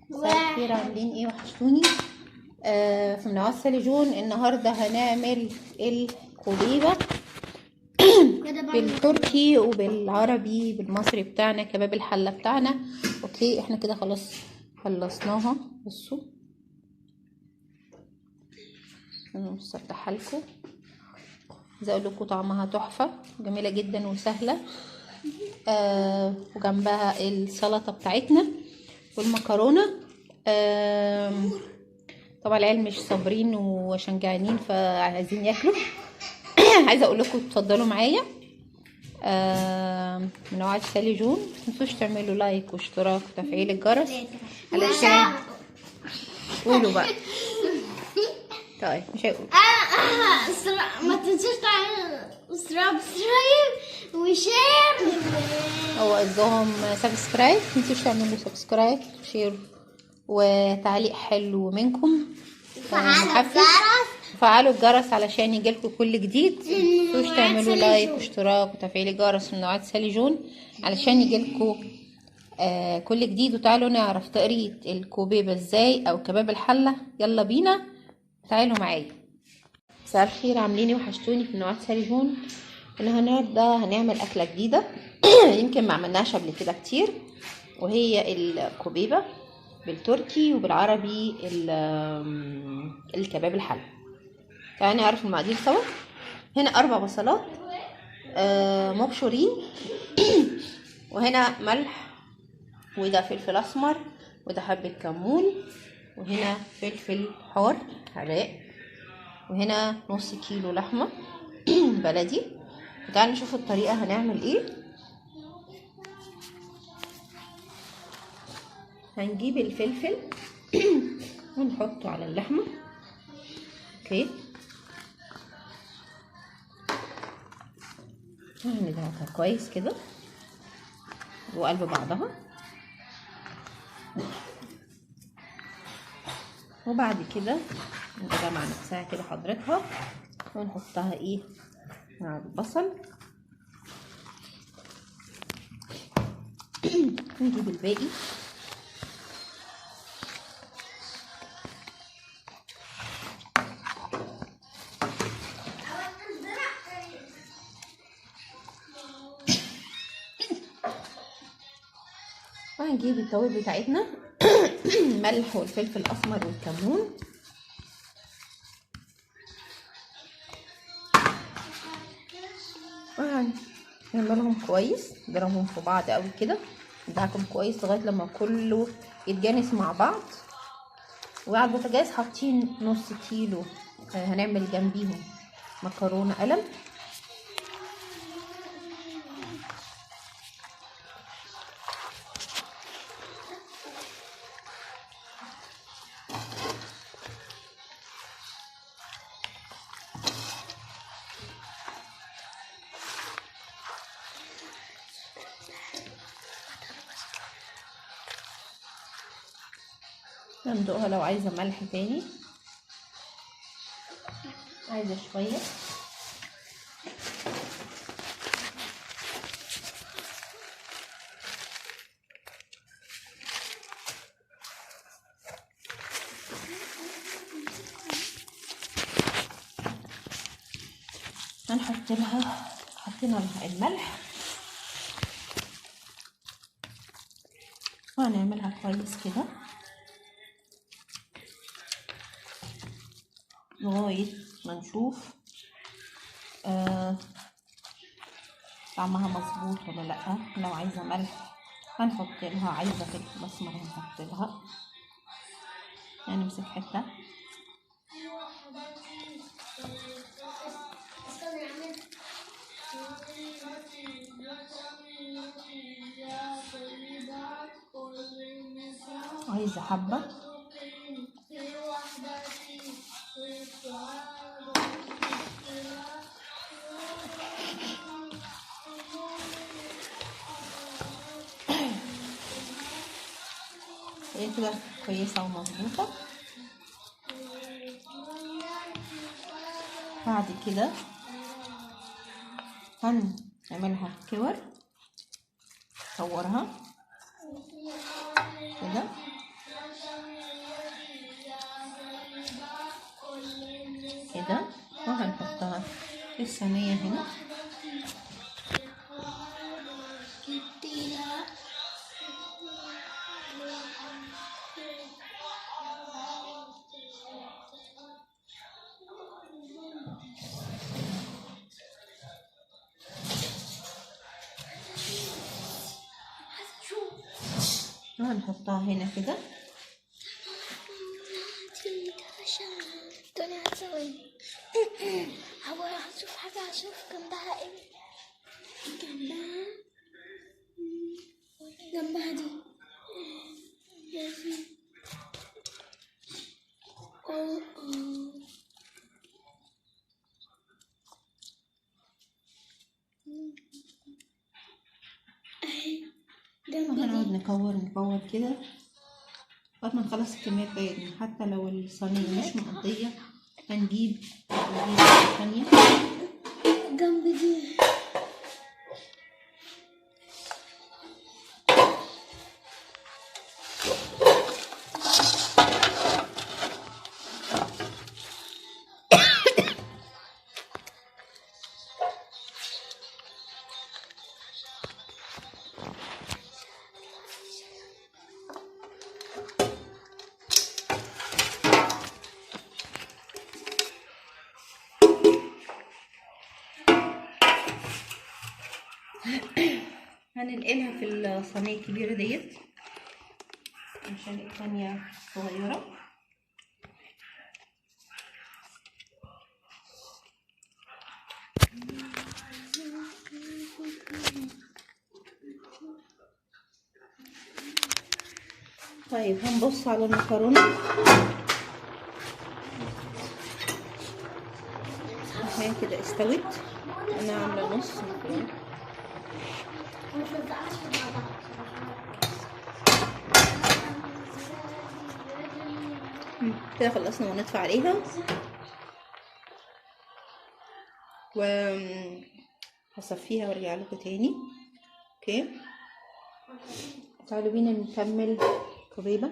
مساء الخير، عاملين ايه؟ وحشتوني. في منوعات سالي جون. النهارده هنعمل الكوبيبه بالتركي وبالعربي بالمصري بتاعنا، كباب الحله بتاعنا. اوكي، احنا كده خلاص خلصناها. بصوا انا مسطحه لكم. عايزه اقول لكم طعمها تحفه، جميله جدا وسهله. وجنبها السلطه بتاعتنا والمكرونه. طبعا العيال مش صابرين وشنجعانين فعايزين ياكلوا. عايزه اقول لكم اتفضلوا معايا. من وعد سالي جون، متنسوش تعملوا لايك واشتراك وتفعيل الجرس علشان قولوا بقى. طيب مش هيقول. ما تنسوش تعملوا سبسكرايب وشير. هو قصدهم سبسكرايب، متنسوش تعملوا سبسكرايب وشير وتعليق حلو منكم. فعلوا الجرس علشان يجيلكوا كل جديد. متنسوش تعملوا لايك واشتراك وتفعيل الجرس من نوعات سالي جون علشان يجيلكوا كل جديد. وتعالوا نعرف طريقة الكوبيبة ازاي او كباب الحلة. يلا بينا، تعالوا معايا. مساء الخير، عاملين ايه؟ وحشتوني في نوعات سالي جون. النهارده هنعمل اكلة جديدة يمكن ما عملناهاش قبل كده كتير، وهي الكوبيبة بالتركي وبالعربي الكباب الحلة. تعالوا نعرف المقادير سوا. هنا 4 بصلات مبشورين وهنا ملح، وده فلفل اسمر، وده حبة كمون، وهنا فلفل حار حراق، وهنا نص كيلو لحمة بلدي. تعالوا نشوف الطريقة هنعمل ايه. هنجيب الفلفل ونحطه على اللحمة. اوكي، هندهنها كويس كده وقلب بعضها. وبعد كده نجيبها مع نفسها كده حضرتها ونحطها ايه مع البصل. نجيب الباقي. وهنجيب التوابل بتاعتنا الملح والفلفل الاسمر والكمون. وهنعملهم كويس، نضربهم في بعض قوي كده، ندعكم كويس لغايه لما كله يتجانس مع بعض. وعلى البوتاجاز حاطين نص كيلو هنعمل جنبيهم مكرونه قلم. ندوقها لو عايزه ملح تاني، عايزه شويه. حطينا لها الملح وهنعملها كويس كده لغاية ما نشوف طعمها مظبوط ولا لا. لو عايزة ملح هنحط لها، عايزة فلفل اسمر هنحط لها. يعني نمسك حتة عايزة حبة. هي كده كويسة ومظبوطة. بعد كده هنعملها كور، نصورها كده ده، وهنحطها في الصينية هنا. وهنحطها هنا كده. دنيا هتسوي هو هشوف حاجة، هشوف جنبها ايه. جنبها دي وهنقعد نكور كده لغاية ما نخلص الكمية بتاعتنا. حتى لو الصينية مش مقضية هنجيب واحدة تانية جنب دي. هننقلها في الصينية الكبيرة ديت عشان الثانية صغيرة. طيب هنبص على المكرونة هي كده استوت. انا عاملة نص مكرونة. كده خلصنا ونطفي عليها وهصفيها وارجع لكم تاني. اوكي تعالوا بينا نكمل كبيبة.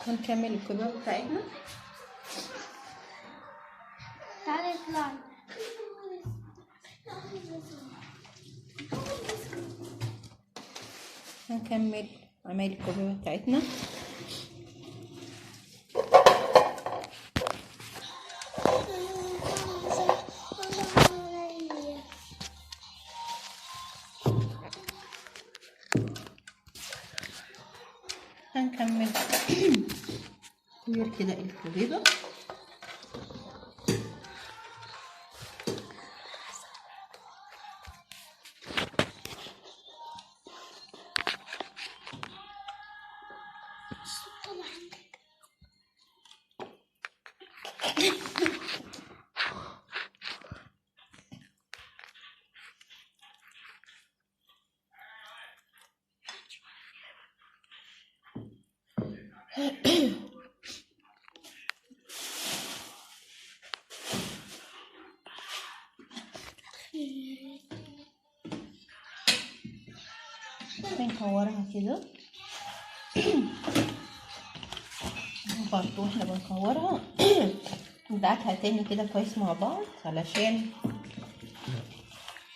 هنكمل الكبيبة بتاعتنا. تعالي اطلعي. هنكمل عمل الكبيبة بتاعتنا. هنكمل كبير كده الكبيبة. بنكورها كده برضو. احنا بنكورها ندعكها تاني كده كويس مع بعض علشان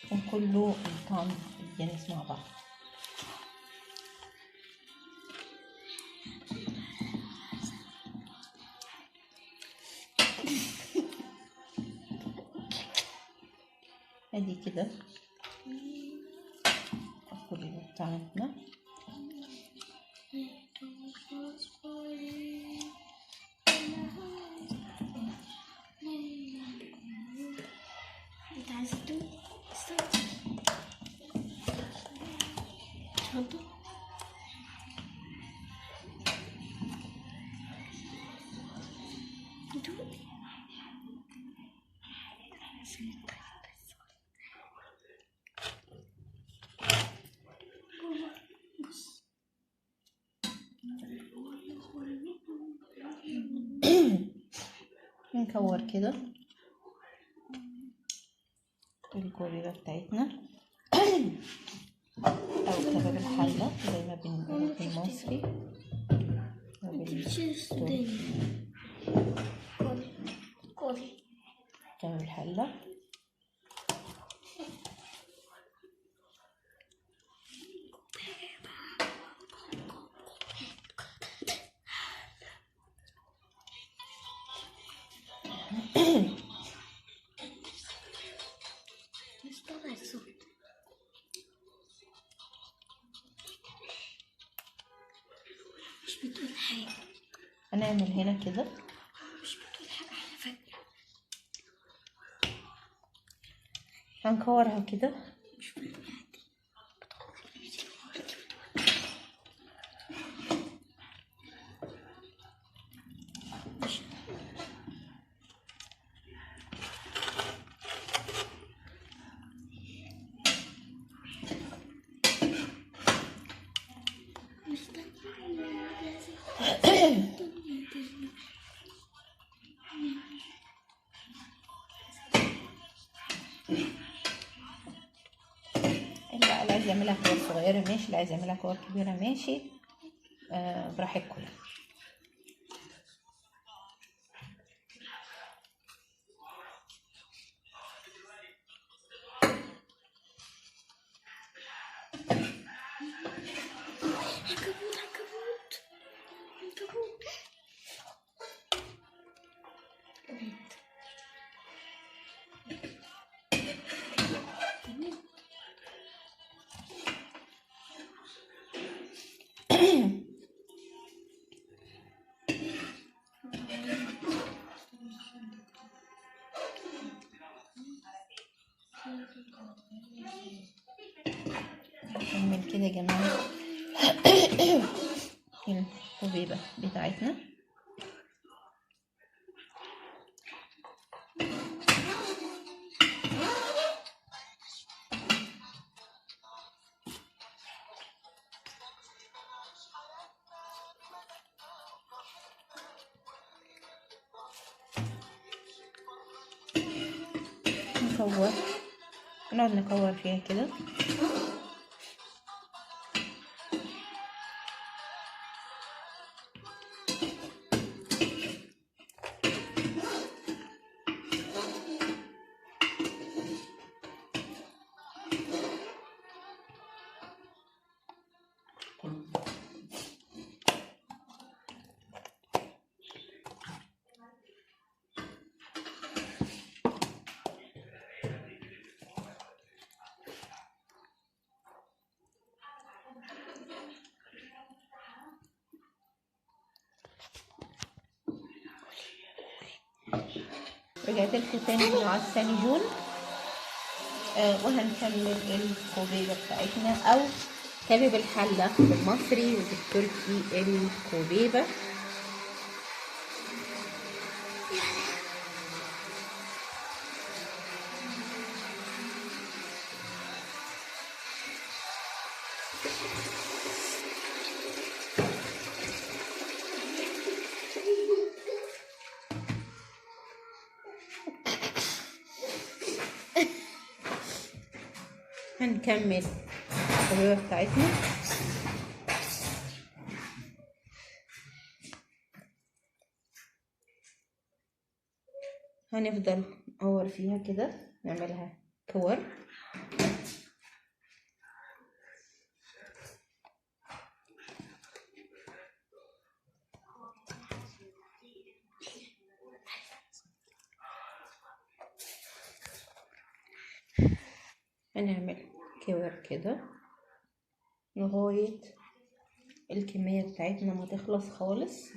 يكون كله الطعم يتجانس مع بعض. ادي كده الكبيبة بتاعتنا. انت عايزة تدوق؟ تفضل. دوقي. نكور كده الكوبيبة بتاعتنا او كباب الحلة زي ما بنقول بالمصري وبالتركي. كباب الحلة مش بتقول حاجة. هنعمل هنا كده مش بتقول حاجة على فكرة. هنكورها كده. مش بتقول حاجة. اللي عايز يعملها كور صغيرة ماشي، اللي عايز يعملها كور كبيرة ماشي، براحتكم. نعمل كده يا جماعة الكوبيبة بتاعتنا. نكور، نقعد نكور فيها كده. رجعت لكم تاني من عسل جون، وهنكمل الكوبيبة بتاعتنا او كباب الحلة بالمصري وبالتركي الكوبيبة. هنكمل الكوبيبة بتاعتنا. هنفضل نقور فيها كده، نعملها كور. هنعمل كور كده لغاية الكمية بتاعتنا ما تخلص خالص.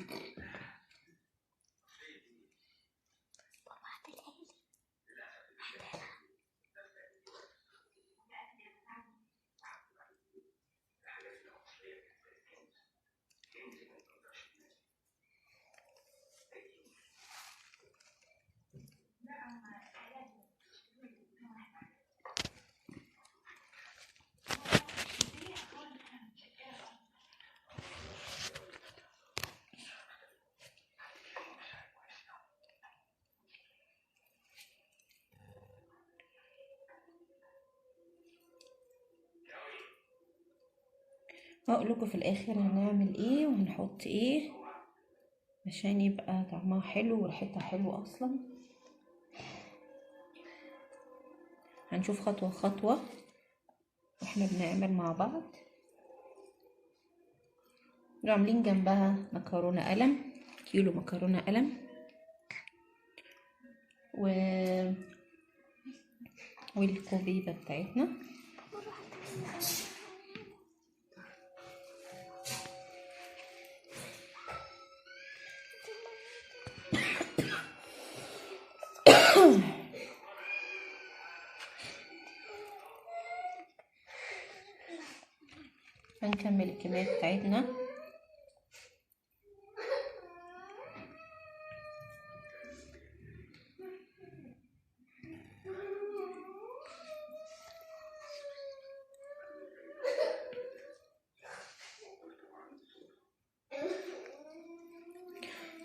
هقول لكم في الاخر هنعمل ايه وهنحط ايه عشان يبقى طعمها حلو وريحتها حلوه اصلا. هنشوف خطوه خطوه واحنا بنعمل مع بعض. عاملين جنبها مكرونه قلم، كيلو مكرونه قلم والكوبيبه بتاعتنا. هنكمل الكمية بتاعتنا.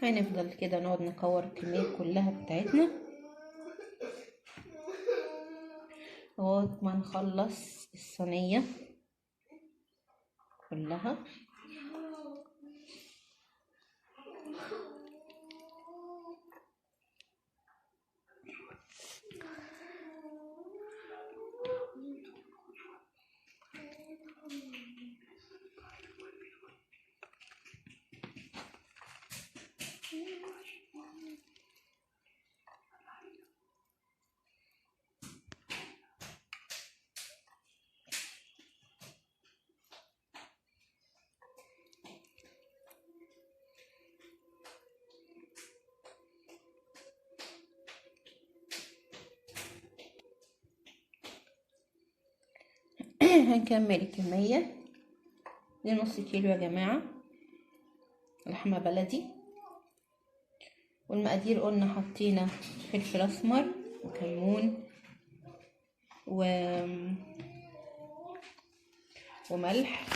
هنفضل كده نقعد نكور الكمية كلها بتاعتنا لغاية ما نخلص الصينية كلها. هنكمل الكمية دي، نص كيلو يا جماعة لحمة بلدي. والمقادير قلنا حطينا فلفل اسمر وكمون وملح.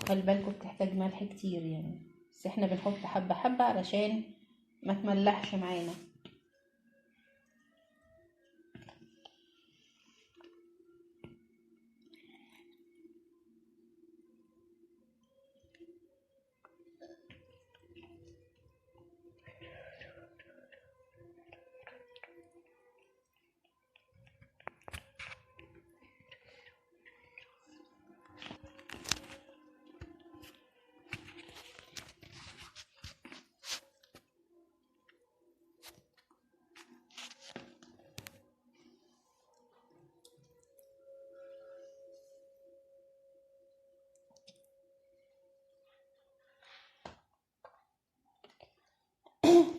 خلي بالكم بتحتاج ملح كتير يعني، بس احنا بنحط حبة حبة علشان ما تملحش معانا.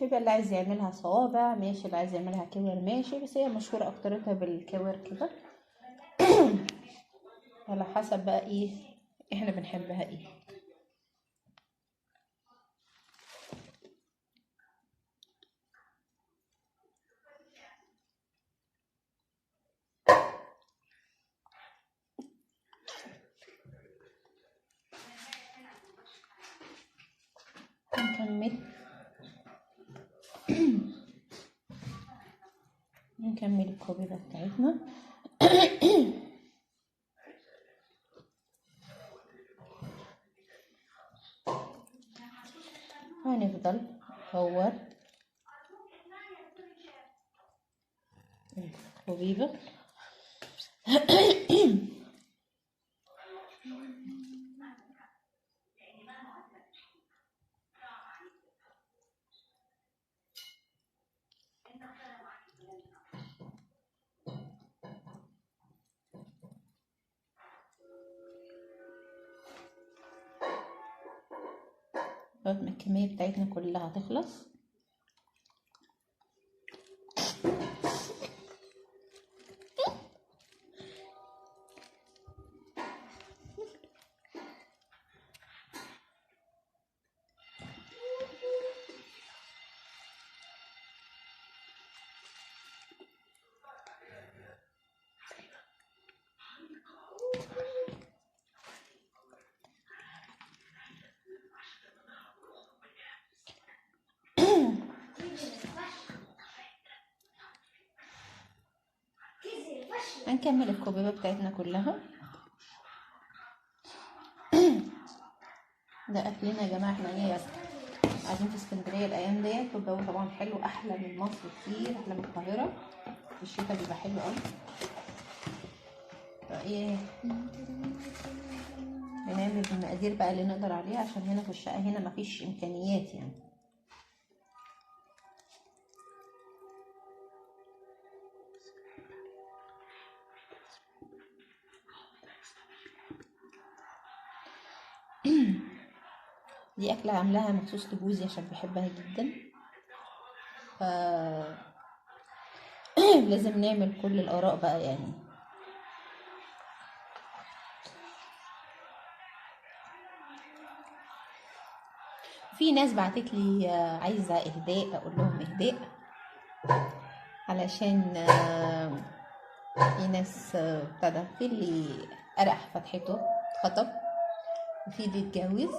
يبقى اللي عايز يعملها صوابع ماشي، اللي عايز يعملها كور ماشي، بس هي مشهورة اكترتها بالكور كده. على حسب بقى ايه احنا بنحبها ايه. نكمل الكوبيبة بتاعتنا. هنفضل نكور الكوبيبة. لغاية ما الكمية بتاعتنا كلها تخلص. هنكمل الكوبيبة بتاعتنا كلها. ده اكلنا يا جماعه. احنا ايه قاعدين في اسكندريه الايام ديت، والجو طبعا حلو، احلى من مصر كتير، احلى من القاهره. في الشتاء بيبقى حلو قوي. فايه بنعمل بالمقادير بقى اللي نقدر عليها، عشان هنا في الشقه هنا مفيش امكانيات يعني. دي اكله عاملاها مخصوص لجوزي عشان بيحبها جدا. ف لازم نعمل كل الاراء بقى يعني. في ناس بعتت لي عايزه اهداء، اقول لهم اهداء علشان في ناس ابتدى، في اللي قرح فتحته اتخطب، وفي اللي اتجوز.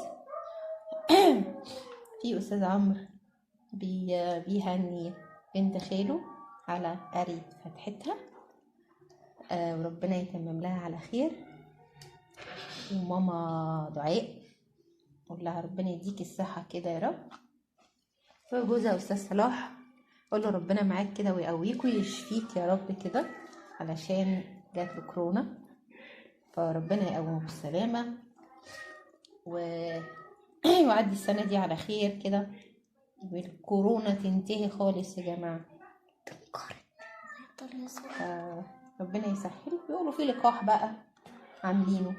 في استاذ عمرو بيهني بنت خاله على قري فتحتها، وربنا يتمم لها على خير. وماما دعاء قول لها ربنا يديك الصحة كده يا رب. وجوزها أستاذ صلاح قول له ربنا معاك كده ويقويك ويشفيك يا رب كده، علشان جات له كورونا، فربنا يقومه بالسلامة ويعدي السنة دي على خير كده، والكورونا تنتهي خالص يا جماعة. ربنا يسهل. بيقولوا في لقاح بقى عاملينه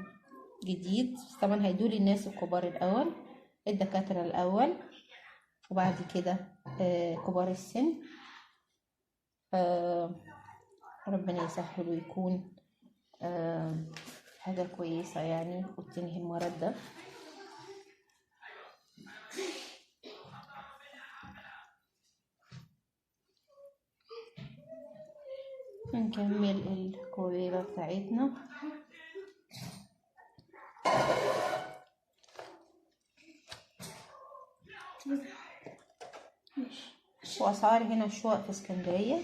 جديد، طبعا هيدول الناس الكبار الأول، الدكاترة الأول، وبعد كده كبار السن. ربنا يسهل ويكون حاجة كويسة يعني، وتنهي المرض ده. نكمل الكوبيبة بتاعتنا. وأسعار هنا الشقق في اسكندرية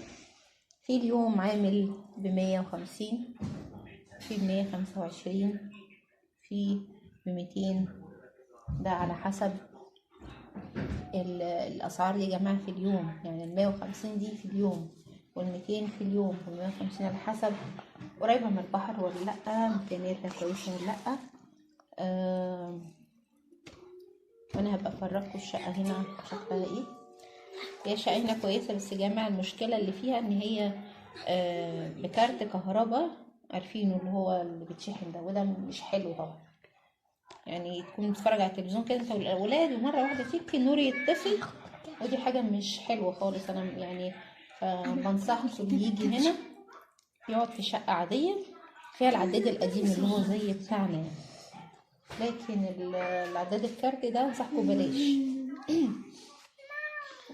في اليوم عامل ب150، في ب125، في ب200. ده على حسب الأسعار دي يا جماعة في اليوم، يعني 150 دي في اليوم، 200 في اليوم، 150 على حسب قريبة من البحر ولا لأ، إمكانياتها كويسة ولا لأ. وأنا هبقى أفرجكم الشقة هنا شكلها ايه. هي الشقة هنا كويسة، بس يا جماعة المشكلة اللي فيها ان هي بكارت كهرباء، عارفينه اللي هو اللي بتشحن ده، وده مش حلو طبعا. يعني تكون بتتفرج على التلفزيون كده انت والاولاد، ومره واحده تيجي النور يطفي، ودي حاجه مش حلوه خالص. انا يعني بنصحكم اللي يجي هنا يقعد في شقه عاديه فيها العداد القديم اللي هو زي بتاعنا يعني، لكن العداد الكارت ده انصحكم بلاش.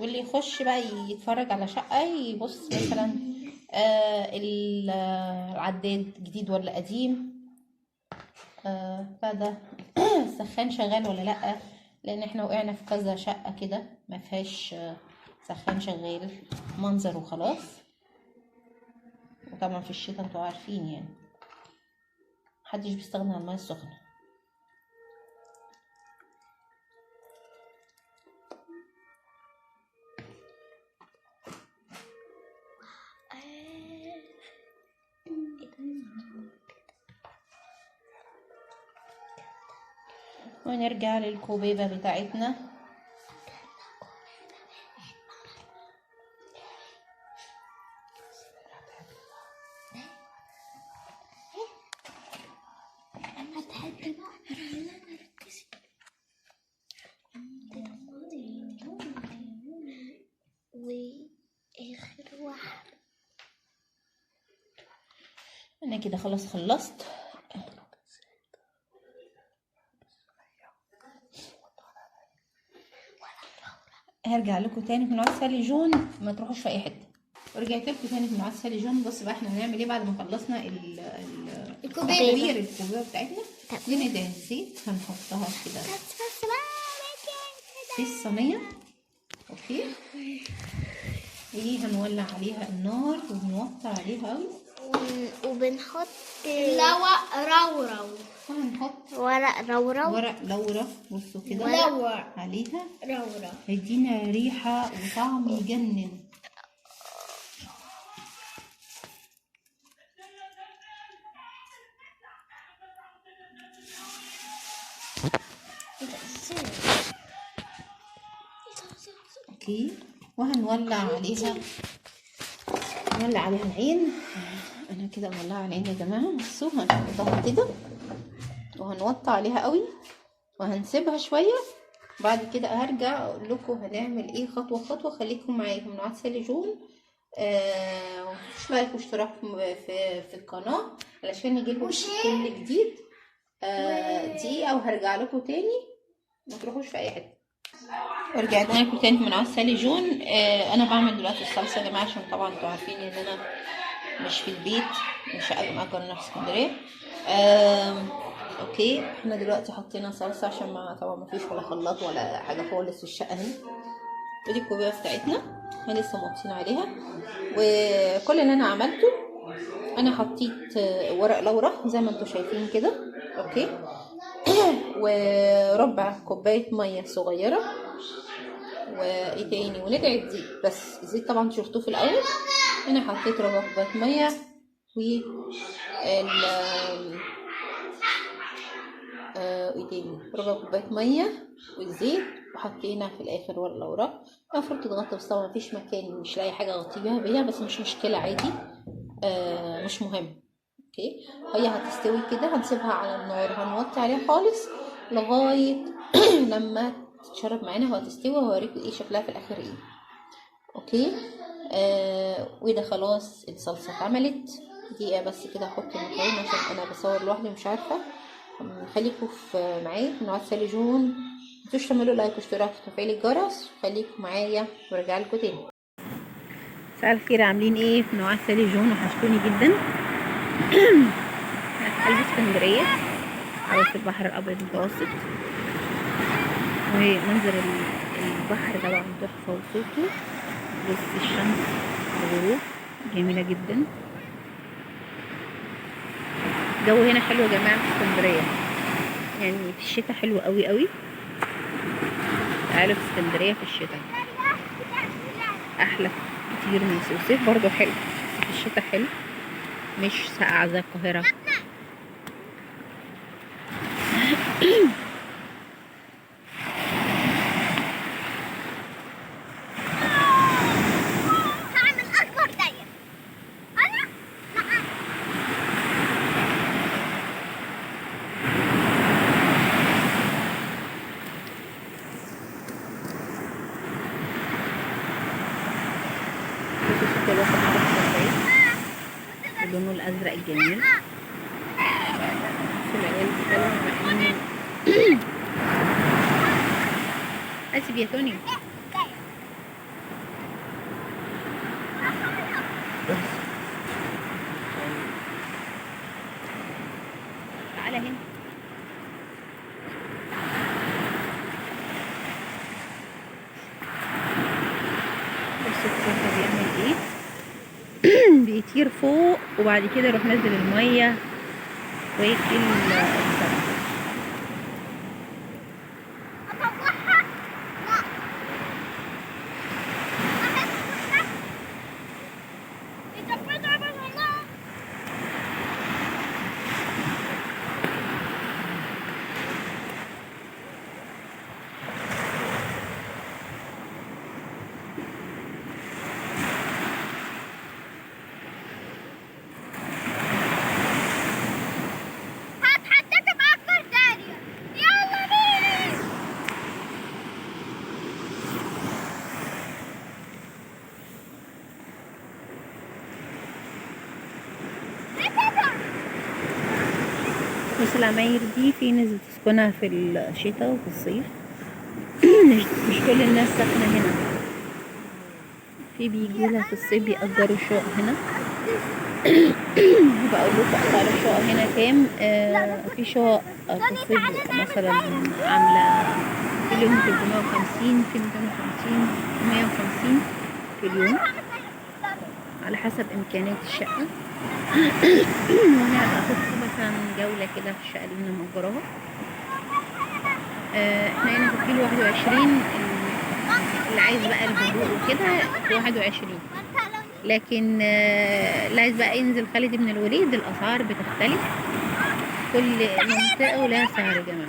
واللي يخش بقى يتفرج على شقه يبص مثلا العداد جديد ولا قديم، فده السخان شغال ولا لا، لان احنا وقعنا في كذا شقه كده ما فيهاش سخان شغال، منظر وخلاص. وطبعا في الشتاء انتوا عارفين يعني محدش بيستغنى عن الميه السخنه. ونرجع للكوبيبه بتاعتنا. واخر واحد انا كده خلاص خلصت. هرجع لكم تاني في نوع سالي جون، ما تروحوش في اي حته. ورجعت لكم تاني في نوع سالي جون. بص بقى احنا هنعمل ايه بعد ما خلصنا الكوبيبه بتاعتنا. ندهن الزيت هنحطها كده في الصينيه، اوكي، وهنولع عليها النار ونوطي عليها قوي وبنحط رورو. وهنحط ورق رورو. ورق لورا، بصوا كده عليها، رورو. هيدينا ريحة وطعم يجنن. اوكي، وهنولع عليها العين. انا كده مولعه العين يا جماعه، بصوا هنحطها كده وهنوطي عليها قوي وهنسيبها شويه. بعد كده هرجع اقول لكم هنعمل ايه خطوه خطوه. خليكم معايا من عسل جون. مش لايك واشتراك في القناه علشان يجيلكم كل جديد. دقيقه وهرجع لكم تاني، ما تروحوش في اي حته. ورجعت لكم تاني من عسل جون. انا بعمل دلوقتي الصلصه يا جماعه، عشان طبعا انتوا عارفين ان انا مش في البيت، مش مأجرنا في اسكندريه. اوكي، احنا دلوقتي حطينا صلصه عشان ما طبعا ما فيش ولا خلاط ولا حاجه خالص في الشقه هنا. ودي الكوبايه بتاعتنا احنا لسه موطين عليها. وكل اللي انا عملته انا حطيت ورق لورا زي ما انتوا شايفين كده. اوكي، وربع كوبايه ميه صغيره، وايه تاني، وندعي زيت. بس الزيت طبعا شفتوه في الاول. انا حطيت ربع كوبايه ميه و ايه تاني، ربع كوبايه ميه والزيت، وحطينا في الاخر ورق لورا. المفروض تتغطى، بس طبعا مفيش مكان مش لاقي حاجه اغطيها بيها، بس مش مشكله عادي. مش مهم. اوكي، هي هتستوي كده، هنسيبها على النار، هنوطي عليها خالص لغايه لما تتشرب معانا وهتستوي، وهوريكم ايه شكلها في الاخر ايه. اوكي، وده خلاص الصلصه اتعملت. دقيقه بس كده احط المكونات عشان انا بصور لوحدي مش عارفه. خليكم معايا من عسل جون، متنسوش تعملوا لايك واشتراك وتفعيل الجرس. خليكم معايا وارجع لكم تاني. مساء الخير، عاملين ايه؟ في عسل جون، وحشتوني جدا. في قلب اسكندريه على البحر الابيض المتوسط، ومنظر البحر طبعا تحفه وصوته. بص الشمس الغروب جميله جدا. الجو هنا حلو يا جماعه في اسكندريه، يعني في الشتاء حلو قوي قوي. تعالوا في اسكندريه في الشتاء احلى كتير من الصيف. برضو حلو بس في الشتاء حلو، مش ساقعه زي القاهره. لونه الازرق الجميل. العيال بتتكلم اسف يا توني. تعالى هنا. بصوا الكوكب بيعمل ايه. بيطير فوق وبعد كده يروح نزل الميه وياكل السمك. بس العماير دي في ناس بتسكنها في الشتاء وفي الصيف. مش كل الناس ساكنة هنا، في بيجولها في الصيف بيأجروا شقق هنا. بقول لكم اسعار الشقق هنا كام. في شقق في الصيف مثلا عاملة في اليوم 350، في 250، 150 في اليوم. على حسب إمكانية الشقة. وهنبقى أخدكم مثلا جولة كده في الشقة اللي أنا مأجراها. احنا هنا في الكيلو 21. اللي عايز بقى الهدوء وكده في 21. لكن اللي عايز بقى ينزل خالد بن الوليد الأسعار بتختلف، كل منطقة ولها سعر يا جماعة.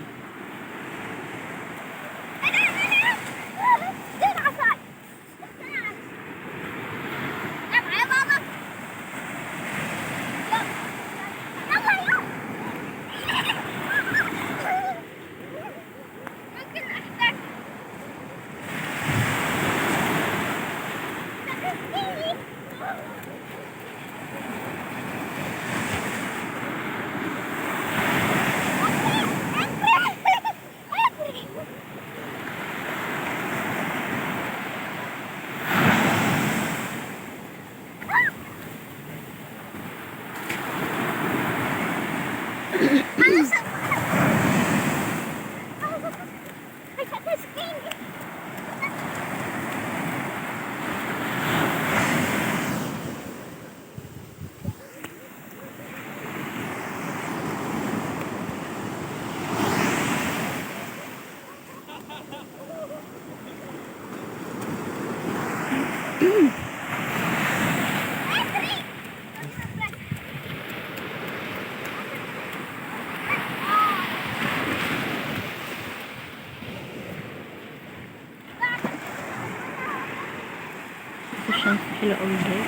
الشمس حلوة أوي ازاي.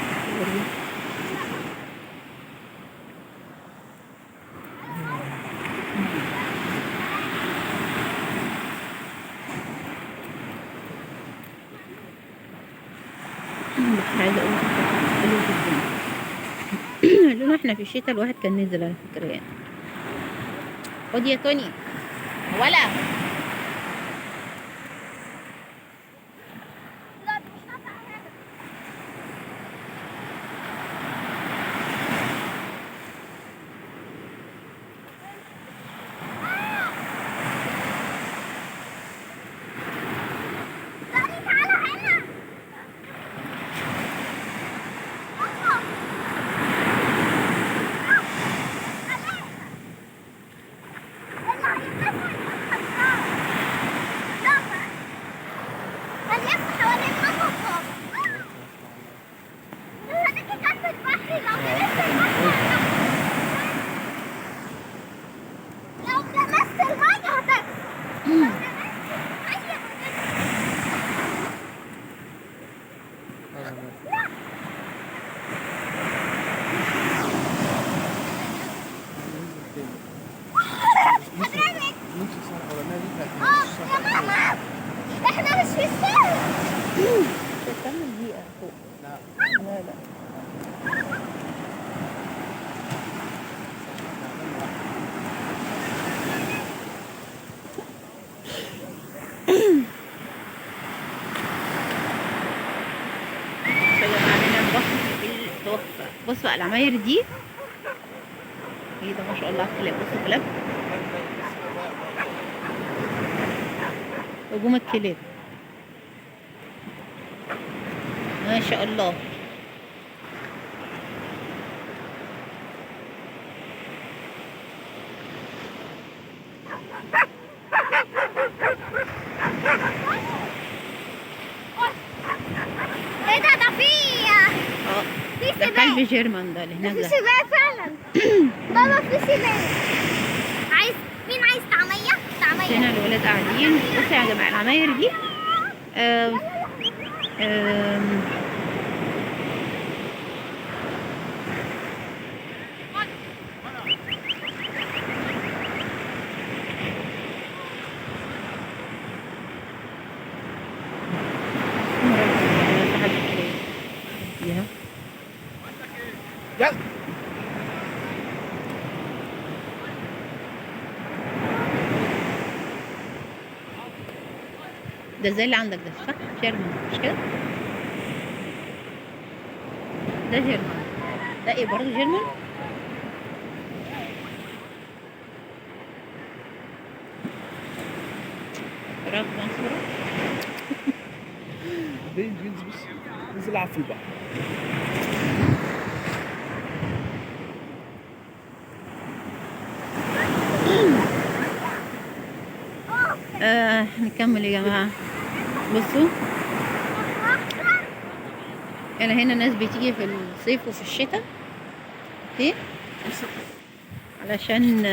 بس عايزة أقول حلو جدا. لأنه احنا في الشتا الواحد كان نزل على فكرة يعني. خد يا توني ولا احنا مش في الساحل. كمل دقيقة فوق. لا لا. بصوا بقى العماير دي ايه ده، ما شاء الله على الكلاب. بصوا الكلاب، هجوم الكلاب ما شاء الله. ايه ده ده كلب جيرمان ده اللي هناك في ده. سباق فعلا. بابا في سباق. مين عايز طعمية؟ طعمية. هنا الولاد قاعدين. بصوا يا جماعة العماير دي ده زي اللي عندك ده صح؟ جيرمان مش كده؟ ده جيرمان. ده ايه برضه جيرمان؟ فراغ مصورة. بس نزل على البحر. نكمل يا جماعة. بصوا هنا ناس بتيجي في الصيف وفي الشتاء، اوكي، علشان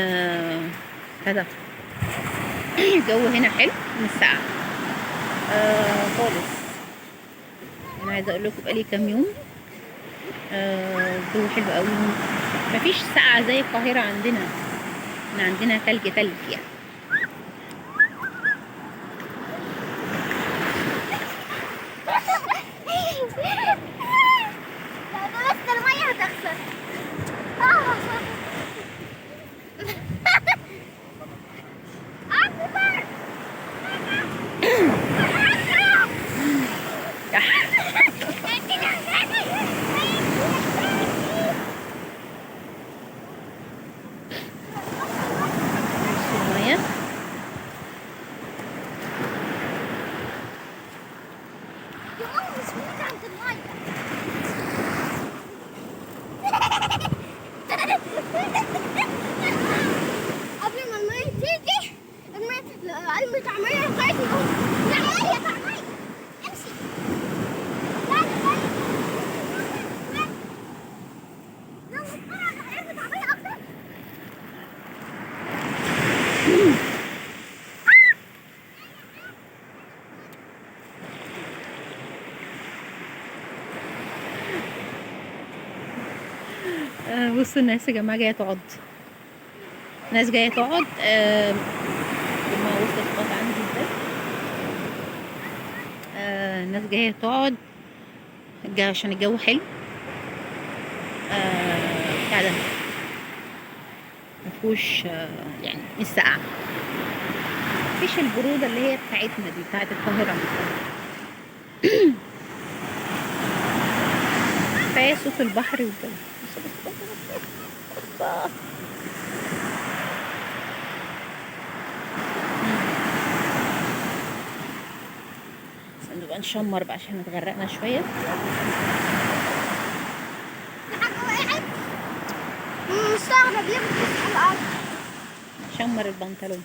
كده الجو هنا حلو مش ساقع خالص. انا عايزه اقول لكم بقالي كام يوم الجو حلو قوي، مفيش ساقعه زي القاهره عندنا. احنا عندنا تلج يعني. لو لمست المية هتخسر. قبل ما المية تيجي المية طعمية لغاية ما أقول لا يا طعمية امشي. لا لا لا بسرعة أنا عايزة طعمية أكتر. بصوا الناس يا جماعة جاية تقعد، ناس جاية تقعد. ما وصلت خلاص عندي ازاي. الناس جاية تقعد عشان الجو حلو. بتاع ده مفهوش يعني مش ساقعة، مفيش البرودة اللي هي بتاعتنا دي بتاعت القاهرة. كفاية صوت البحر والجو. بس نبقى نشمر بقى عشان اتغرقنا شوية. مستغرب ليه بتبص على الأرض. شمر البنطلون.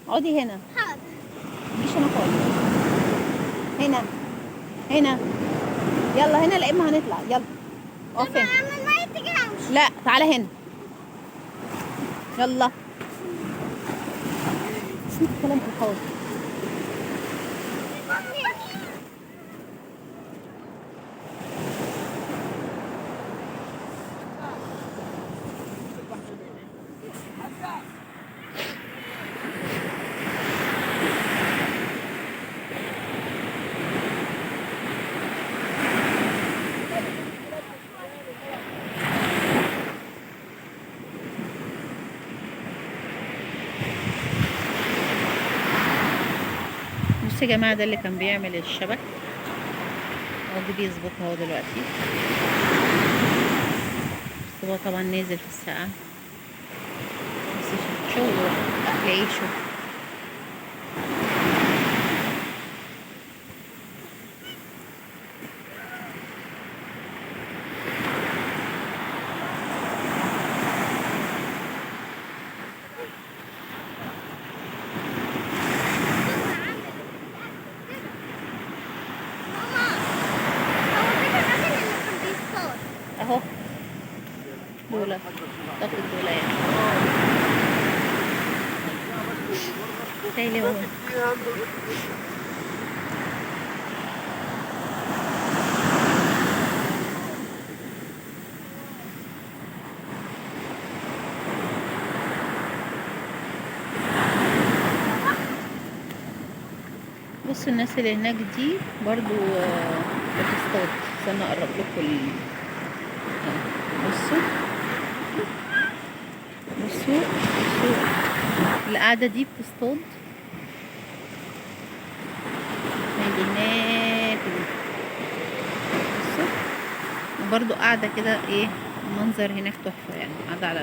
اقعدي هنا، حاضر. مش انا خالص. هنا هنا، يلا هنا لا اما هنطلع. يلا اقف هنا. لما المية تيجي همشي. لا تعالى هنا، يلا. اسمع كلام الحوض. بصوا يا جماعة، ده اللي كان بيعمل الشبك هو اللي بيظبطها هو دلوقتي. بس هو طبعا نازل في الساعة، بس شغله تلاقيه شغل. اهو دولة تاخد دولة يعني تايلي اهو. بصوا الناس اللي هناك دي برضو بتصطاد. استنى اقرب لكم بصوا بصوا بصوا القعدة دي بتصطاد. هناك بصوا، وبرضو قاعدة كده ايه، المنظر هناك تحفة يعني، قاعدة على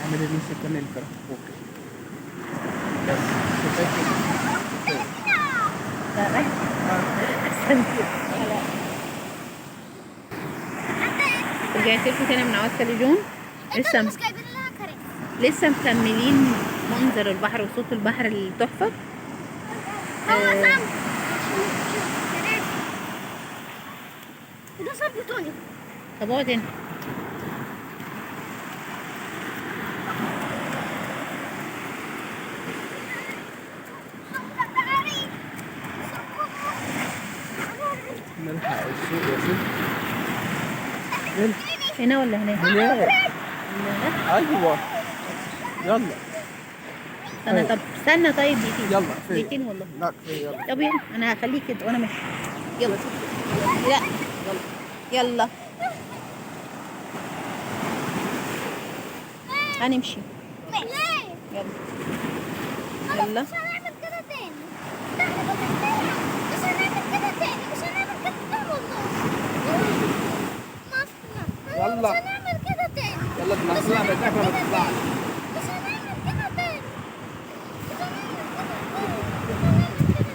عامل نفسي اكمل الفرح فوق. رجعت لكم تاني من عواد ساليجون. لسه مش جايبين لها كراسي. لسه مكملين منظر البحر وصوت البحر التحفة. هو سام ده صوت بتوني. طب اقعد هنا. نلحق السوق يا ست. نلحق هنا ولا هناك؟ هناك. ايوه يلا. استنى، طب استنى، طيب دقيقتين. يلا فين؟ دقيقتين والله. لا كفايه يلا. طب يلا، انا هخليك كده وانا ماشي. يلا لا يلا هنمشي. ليه؟ يلا يلا. مش هنعمل كده تاني. مش هنعمل كده تاني. مش هنعمل كده تاني والله. يلا. مش هنعمل كده تاني. يلا تنزلها من هناك ولا تطلعي؟ مش هنعمل كده تاني. مش هنعمل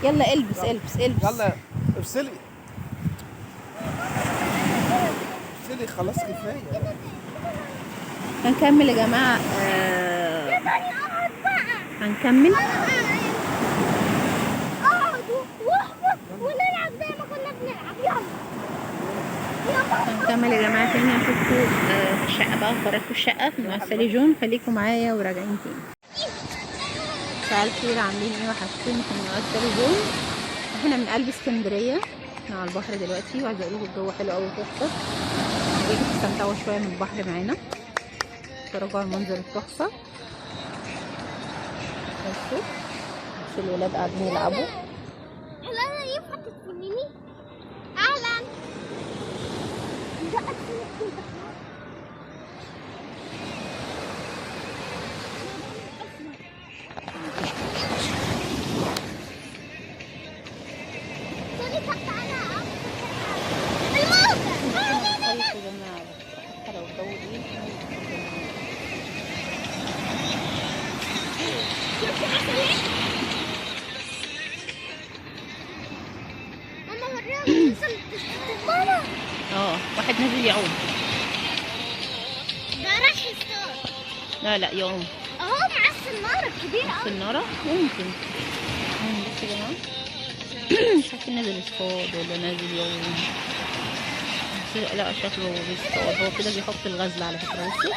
كده. يلا البس البس البس. يلا افصلي. افصلي خلاص كفايه. هنكمل يا جماعة. تاني اقعد بقى. هنكمل. اقعدوا واحبط ونلعب زي ما كنا بنلعب. يلا. هنكمل يا جماعة تاني. هشوفكوا في الشقة بقى، هفرجكوا الشقة مع ساليجون. خليكم معايا وراجعين تاني. مساء الخير، عاملين ايه؟ وحشتوني في نواد ساليجون. احنا من قلب اسكندرية، احنا على البحر دلوقتي، وعايزة اقول لكم الجو حلو قوي تحفة. جايين تستمتعوا شوية من البحر معانا، اتفرجوا على المنظر التحفة. بصوا الولاد قاعدين يلعبوا. لا ينفع تتكلمي؟ اهلا. ماما وريهم ماما. واحد نازل يعوم. ده راح يصطاد. لا يعوم. اهو مع السنارة الكبيرة في أوي. النارة ممكن. بصوا يا جماعة. مش عارفين نازل يصطاد ولا نازل يعوم. لا شكله بيصطاد، هو كده بيحط الغزل على فكرة. بصوا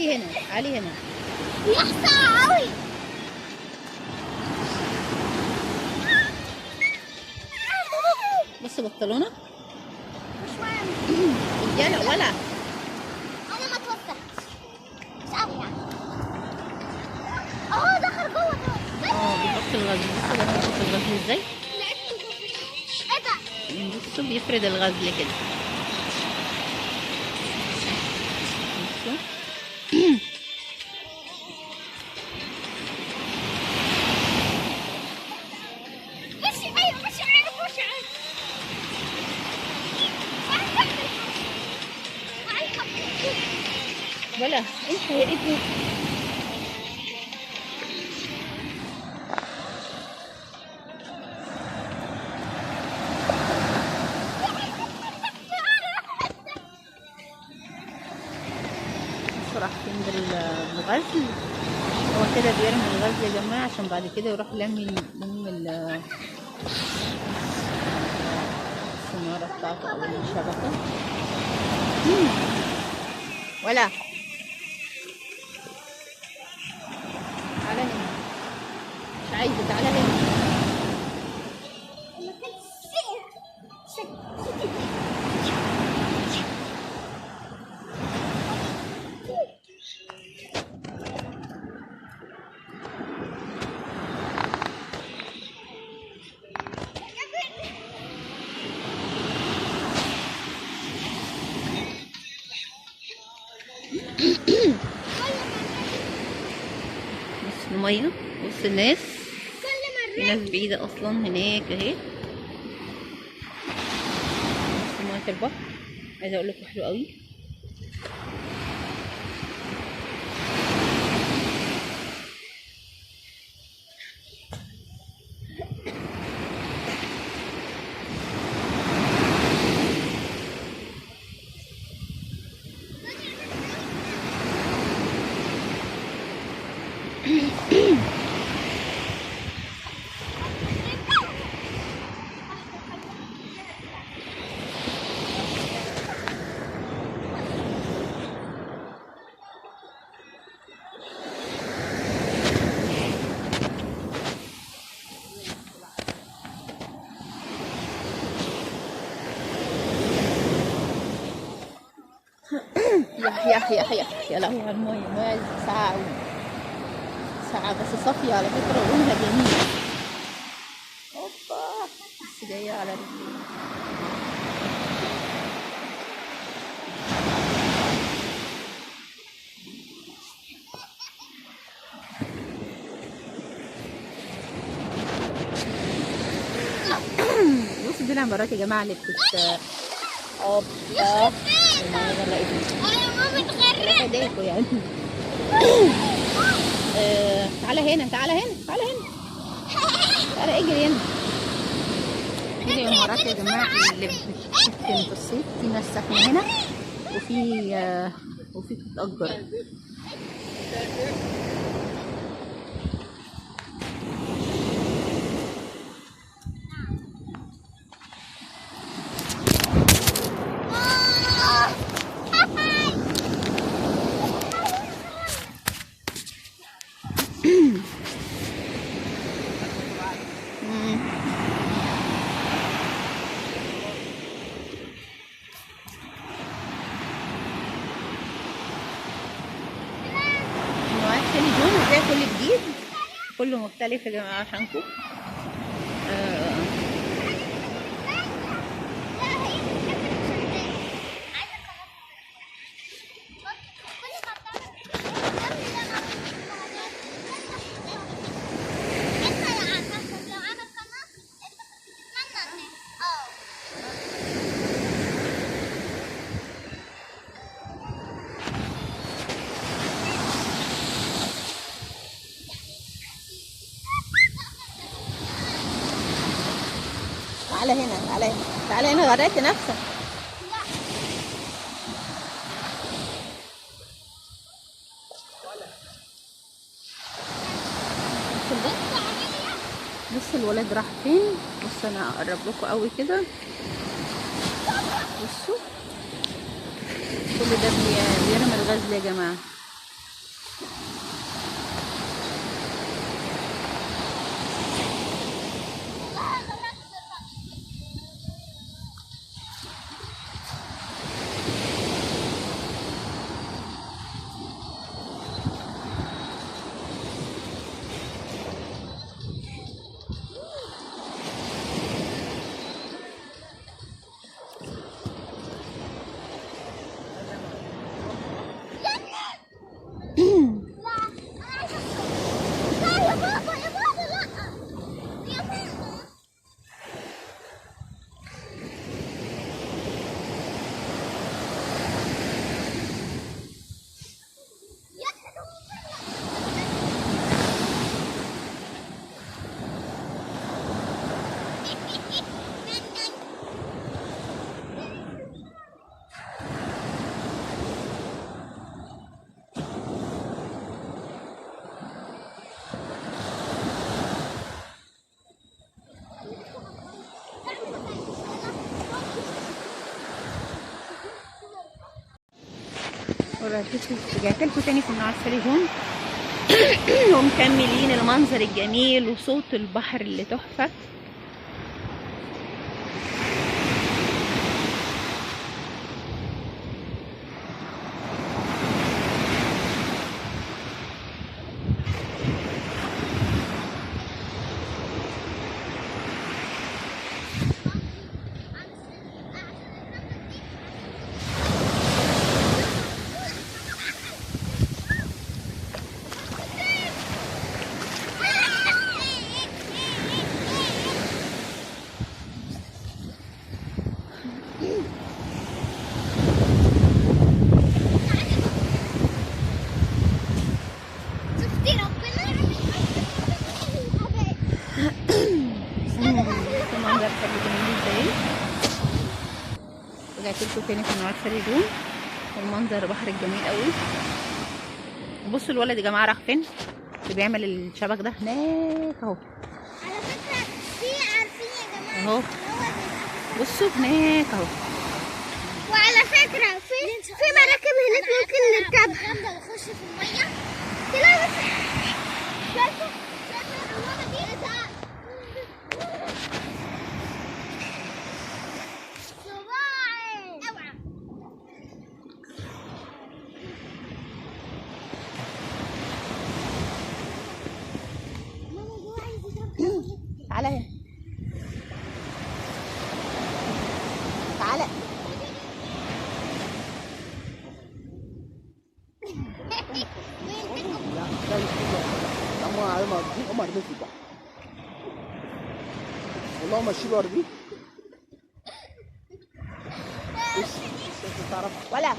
تعالي هنا تعالي هنا. يحصى قوي. بص بطلونه شوية رجاله ولا انا ما توسعتش مش قوي يعني. اهو دخل جوه بيحط الغزل. بصوا ده بيحط الغزل ازاي. ايه ده؟ بصوا بيفرد الغزل كده. بصوا مشي ايوه مشي عارف مشي عارف. ولا انت يا ابني. راح بالغزل. هو كده بيرمي الغزل يا جماعة عشان بعد كده يروح لمي السنارة بتاعته أو الشبكة. ولا تعالى هنا. مش عايزة تعالى هنا. بص المية. بص الناس. في ناس بعيدة أصلا هناك أهي. بص مية البحر. عايزة أقول لكم حلو قوي. يا لهوي على المية. المية ساقعة أوي. ساقعة بس صافية على فكرة ولونها جميل. اوبا بس جاية على رجلي. بصوا دي العمارات يا جماعة اللي اوبا المية غرقتني. انا ماما اتغرقت. ايديكوا يعني. تعالى هنا تعالى هنا تعالى هنا. تعالى اجري هنا. دي العمارات يا جماعة اللي بتسكن في الصيف. في ناس ساكنة هنا وفي بتتأجر. شاني جون ازاي كل جديد كله مختلف يا جماعة عشانكم. تعالى هنا تعالى هنا تعالى هنا. غرقت نفسك. بص الولد راح فين. بص انا اقرب لكم قوي كده. بصوا كل ده بيرمي الغزل يا جماعه. رجعت لكم تاني في النهار ساليجون ومكملين المنظر الجميل وصوت البحر اللي تحفة. شفتي ربنا المنظر حلو جميل ازاي. رجعت لكم تاني في النهار ساليجون والمنظر بحر الجميل قوي. بصوا الولد يا جماعه راح فين اللي بيعمل الشبك ده هناك اهو. على فكرة في عارفين يا جماعة اهو بصوا هناك اهو. وعلى فكرة في مراكب هناك ممكن نركبها. نخش في المية تلاقي شايفة الحمامة دي صباعي اوعى. ماما هو عايز يركب. تعالى هنا تعالى. لا ده مش كده. هم عارفين في البحر. والله ماشي له ارضي. بص انت تعرف ولا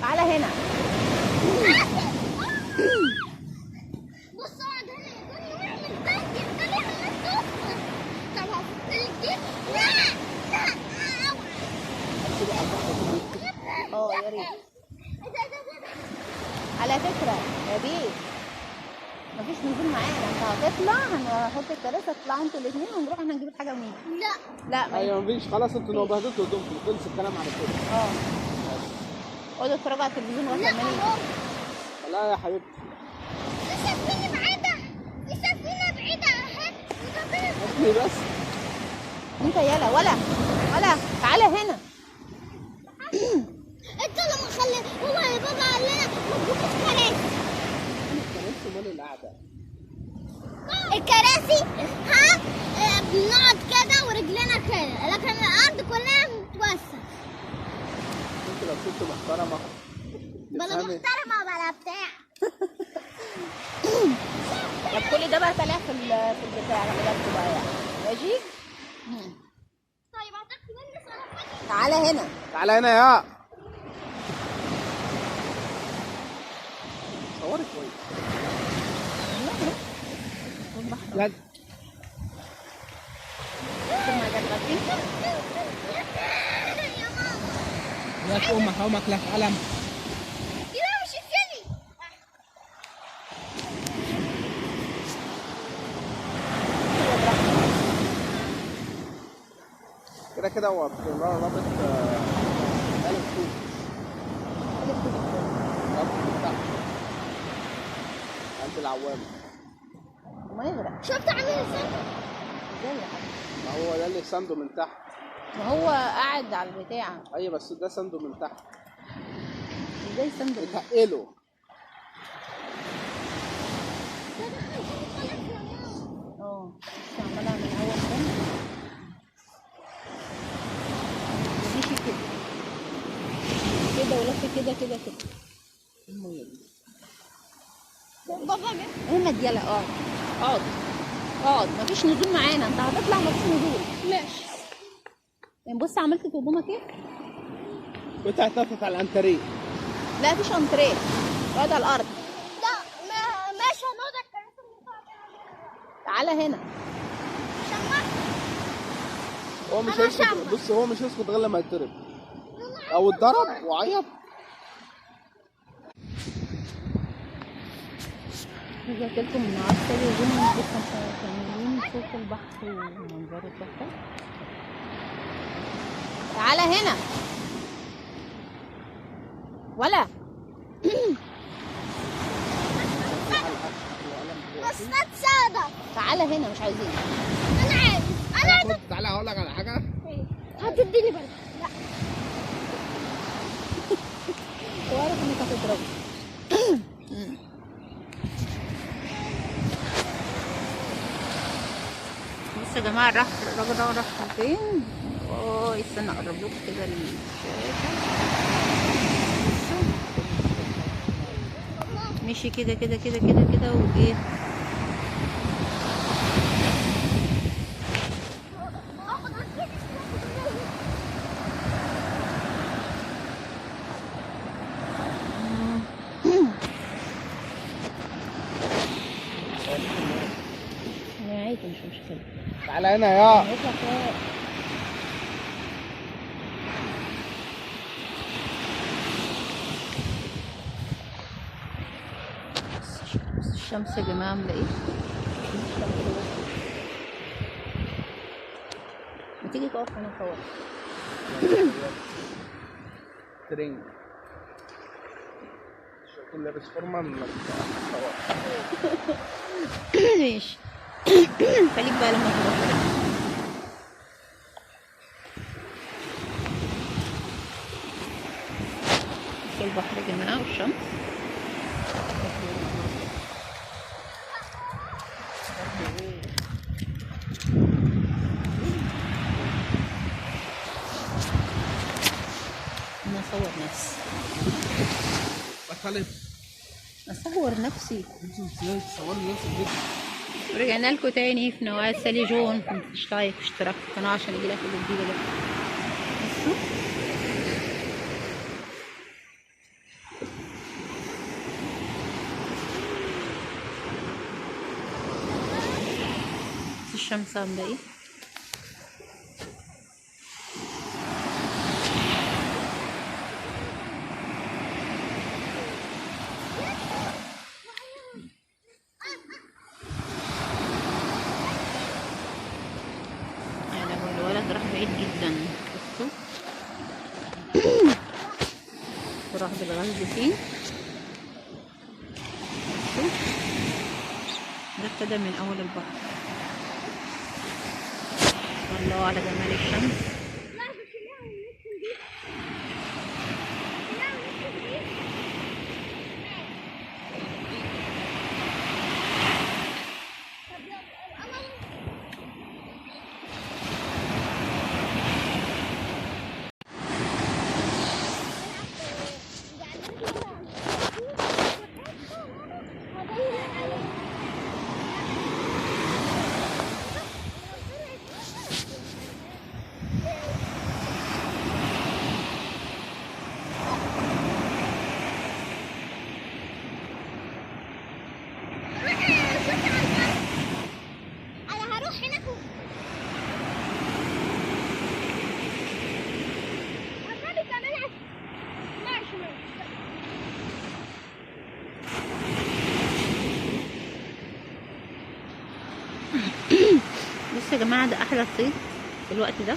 تعالى هنا. بص اقعد هنا يا دنيا واعمل بهجة خليها الناس تفطر. طب هفصلك دي؟ لا لا اه يا ريت. على فكرة يا بيه مفيش نزول معانا، انت هتطلع هنحط الكراسي تطلعوا انتوا الاثنين ونروح احنا نجيب الحاجة منين. لا لا ايوه مفيش خلاص انتوا لو بهدلتوا قدامكم خلص الكلام على كده. اه اقعدوا اتفرجوا على التلفزيون لغاية لما نيجي. لا يا حبيبتي في سفينة بعيدة. في سفينة بعيدة اهي. اسمي بس. انت يلا ولا تعالى هنا. انت لما خلي هو يا بابا قال لنا ما تجيبوش كراسي. كمان مال القعده. الكراسي ها بنقعد كده ورجلنا كده لكن الارض كلها متوسع. انت لو كنت محترمه بلا تفهمي. محترمة بلا بتاع. طب كل ده بقى طالع في البتاع اللي جنبه بقى يعني ماشي. طيب هتاخدي مني صراحة. تعالى هنا. تعالى هنا يا صوري كويس. لا يا ماما لك امك لك قلم. لا مش السني. كده هو رابط قلم طوب. رابط تحت عند العوامة. ما يغرق شفت عامل ازاي؟ ازاي يا حبيبي؟ ما هو ده اللي سنده من تحت. ما هو قاعد على البتاع. ايوه بس ده سنده من تحت. ازاي صندوق؟ بتقله. اه بس عمالها من اول ده مفيش كده ولف كده بابا جه. هنا ديالا اقعد مفيش نزول معانا، انت هتطلع مفيش نزول. ماشي. بص عملت في هدومك ايه؟ بتعتفت على الانتريه. لا مفيش انتريه، اقعد على الارض. لا ماشي هنقعد على الكراسي تعالى هنا. هو مش أنا هيسكت. شامة. بص هو مش هيسكت غير لما يتضرب او اتضرب وعيط. رجعت لكم من عسكري وجينا لسه مكملين صوت البحر ومنظره تحفه. تعالى هنا ولا اصطاد صادق. تعالى هنا، مش عايزين. انا عايز. انا عايز. خد تعالى هقول لك على حاجه. هتديني برضه. لا. هو عارف انك هتضربه. بصوا يا جماعه الراجل ده راح فين؟ استنى اقرب لكم كده الشاشه. مشي كده كده كده كده كده وايه. عادي مش مشكلة. تعالى هنا يا هيطلع فوق. بص الشمس يا جماعة عاملة ايه؟ ما تيجي تقف هنا صور. ترنج كل لابس فورمه من ماشي. خليك بقى لما تروح. بصوا البحر يا جماعة والشمس. انا اصور نفسي. بطلت اصور نفسي. انت ازاي تصوري نفسك؟ رجعنا لكم تاني في نوال سالي جون. متنسوش لايك واشتراك في القناة عشان يجيلك الجديدة ده. بصوا الشمس عاملة ايه. الولد راح بعيد جدا. بصوا وراح بالغلب فيه. بصوا ده ابتدى من اول البحر. الله على جمال الشمس. بصوا يا جماعة ده أحلى صيد في الوقت ده.